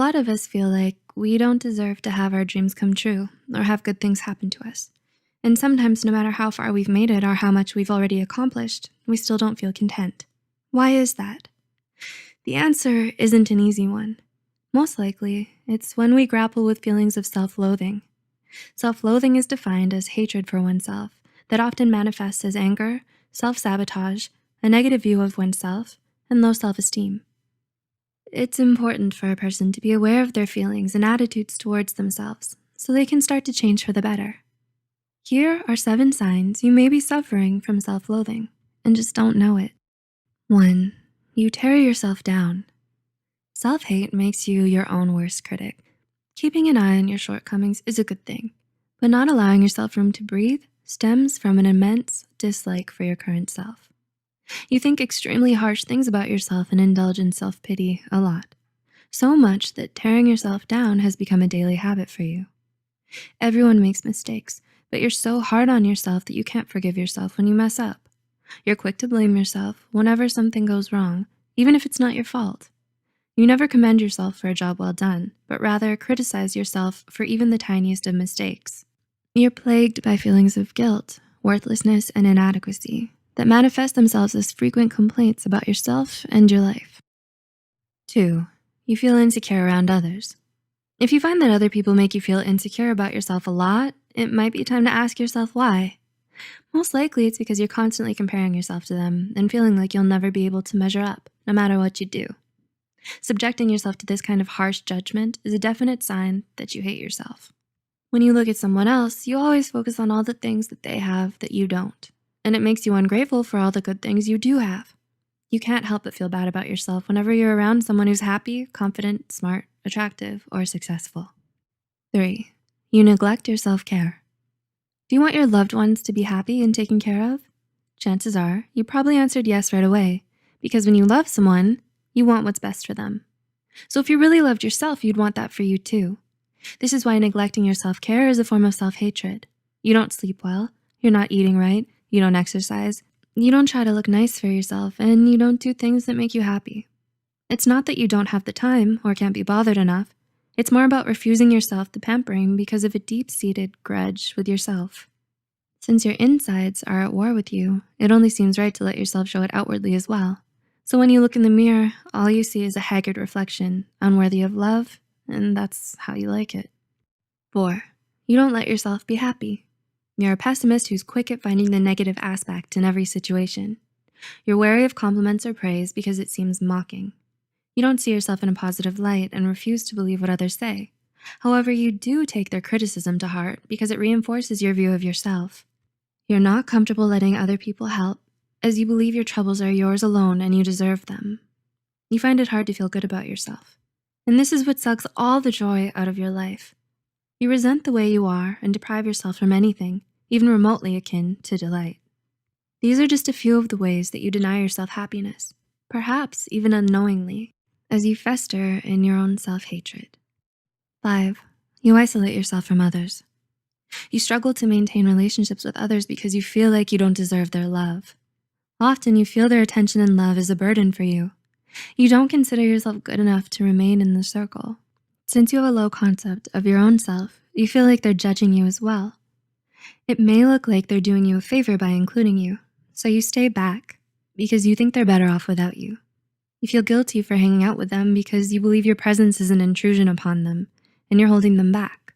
lot of us feel like we don't deserve to have our dreams come true or have good things happen to us. And sometimes, no matter how far we've made it or how much we've already accomplished, we still don't feel content. Why is that? The answer isn't an easy one. Most likely, it's when we grapple with feelings of self-loathing. Self-loathing is defined as hatred for oneself that often manifests as anger, self-sabotage, a negative view of oneself, and low self-esteem. It's important for a person to be aware of their feelings and attitudes towards themselves so they can start to change for the better. Here are 7 signs you may be suffering from self-loathing and just don't know it. 1. You tear yourself down. Self-hate makes you your own worst critic. Keeping an eye on your shortcomings is a good thing, but not allowing yourself room to breathe stems from an immense dislike for your current self. You think extremely harsh things about yourself and indulge in self-pity a lot, so much that tearing yourself down has become a daily habit for you. Everyone makes mistakes, but you're so hard on yourself that you can't forgive yourself when you mess up. You're quick to blame yourself whenever something goes wrong, even if it's not your fault. You never commend yourself for a job well done, but rather criticize yourself for even the tiniest of mistakes. You're plagued by feelings of guilt, worthlessness, and inadequacy that manifest themselves as frequent complaints about yourself and your life. 2. You feel insecure around others. If you find that other people make you feel insecure about yourself a lot, it might be time to ask yourself why. Most likely it's because you're constantly comparing yourself to them and feeling like you'll never be able to measure up, no matter what you do. Subjecting yourself to this kind of harsh judgment is a definite sign that you hate yourself. When you look at someone else, you always focus on all the things that they have that you don't, and it makes you ungrateful for all the good things you do have. You can't help but feel bad about yourself whenever you're around someone who's happy, confident, smart, attractive, or successful. 3. You neglect your self-care. Do you want your loved ones to be happy and taken care of? Chances are you probably answered yes right away, because when you love someone, you want what's best for them. So if you really loved yourself, you'd want that for you too. This is why neglecting your self-care is a form of self-hatred. You don't sleep well, you're not eating right, you don't exercise, you don't try to look nice for yourself, and you don't do things that make you happy. It's not that you don't have the time or can't be bothered enough. It's more about refusing yourself the pampering because of a deep-seated grudge with yourself. Since your insides are at war with you, it only seems right to let yourself show it outwardly as well. So when you look in the mirror, all you see is a haggard reflection, unworthy of love, and that's how you like it. 4. You don't let yourself be happy. You're a pessimist who's quick at finding the negative aspect in every situation. You're wary of compliments or praise because it seems mocking. You don't see yourself in a positive light and refuse to believe what others say. However, you do take their criticism to heart because it reinforces your view of yourself. You're not comfortable letting other people help, as you believe your troubles are yours alone and you deserve them. You find it hard to feel good about yourself. And this is what sucks all the joy out of your life. You resent the way you are and deprive yourself from anything, even remotely akin to delight. These are just a few of the ways that you deny yourself happiness, perhaps even unknowingly, as you fester in your own self-hatred. 5. You isolate yourself from others. You struggle to maintain relationships with others because you feel like you don't deserve their love. Often you feel their attention and love is a burden for you. You don't consider yourself good enough to remain in the circle. Since you have a low concept of your own self, you feel like they're judging you as well. It may look like they're doing you a favor by including you, so you stay back because you think they're better off without you. You feel guilty for hanging out with them because you believe your presence is an intrusion upon them and you're holding them back.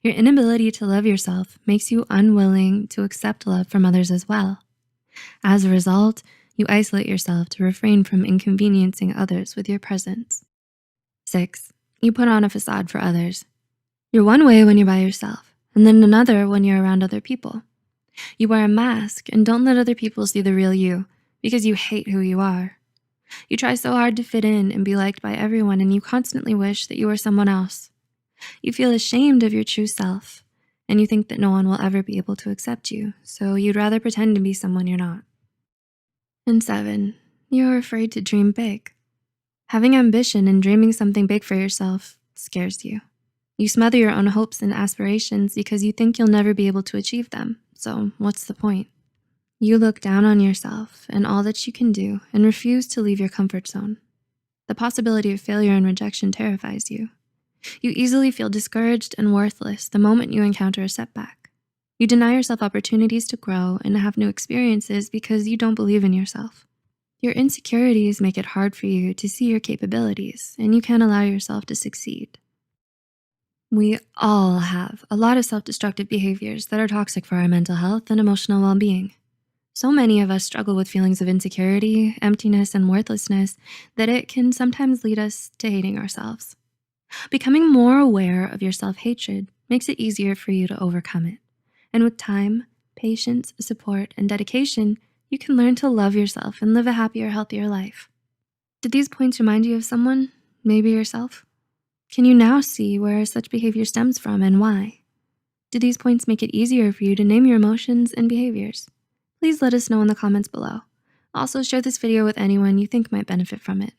Your inability to love yourself makes you unwilling to accept love from others as well. As a result, you isolate yourself to refrain from inconveniencing others with your presence. 6. You put on a facade for others. You're one way when you're by yourself, and then another when you're around other people. You wear a mask and don't let other people see the real you because you hate who you are. You try so hard to fit in and be liked by everyone, and you constantly wish that you were someone else. You feel ashamed of your true self, and you think that no one will ever be able to accept you, so you'd rather pretend to be someone you're not. And 7, you're afraid to dream big. Having ambition and dreaming something big for yourself scares you. You smother your own hopes and aspirations because you think you'll never be able to achieve them, so what's the point? You look down on yourself and all that you can do and refuse to leave your comfort zone. The possibility of failure and rejection terrifies you, You easily feel discouraged and worthless the moment you encounter a setback. You deny yourself opportunities to grow and have new experiences because you don't believe in yourself. Your insecurities make it hard for you to see your capabilities, and you can't allow yourself to succeed. We all have a lot of self-destructive behaviors that are toxic for our mental health and emotional well-being. So many of us struggle with feelings of insecurity, emptiness, and worthlessness that it can sometimes lead us to hating ourselves. Becoming more aware of your self-hatred makes it easier for you to overcome it. And with time, patience, support, and dedication, you can learn to love yourself and live a happier, healthier life. Did these points remind you of someone, maybe yourself? Can you now see where such behavior stems from and why? Do these points make it easier for you to name your emotions and behaviors? Please let us know in the comments below. Also, share this video with anyone you think might benefit from it.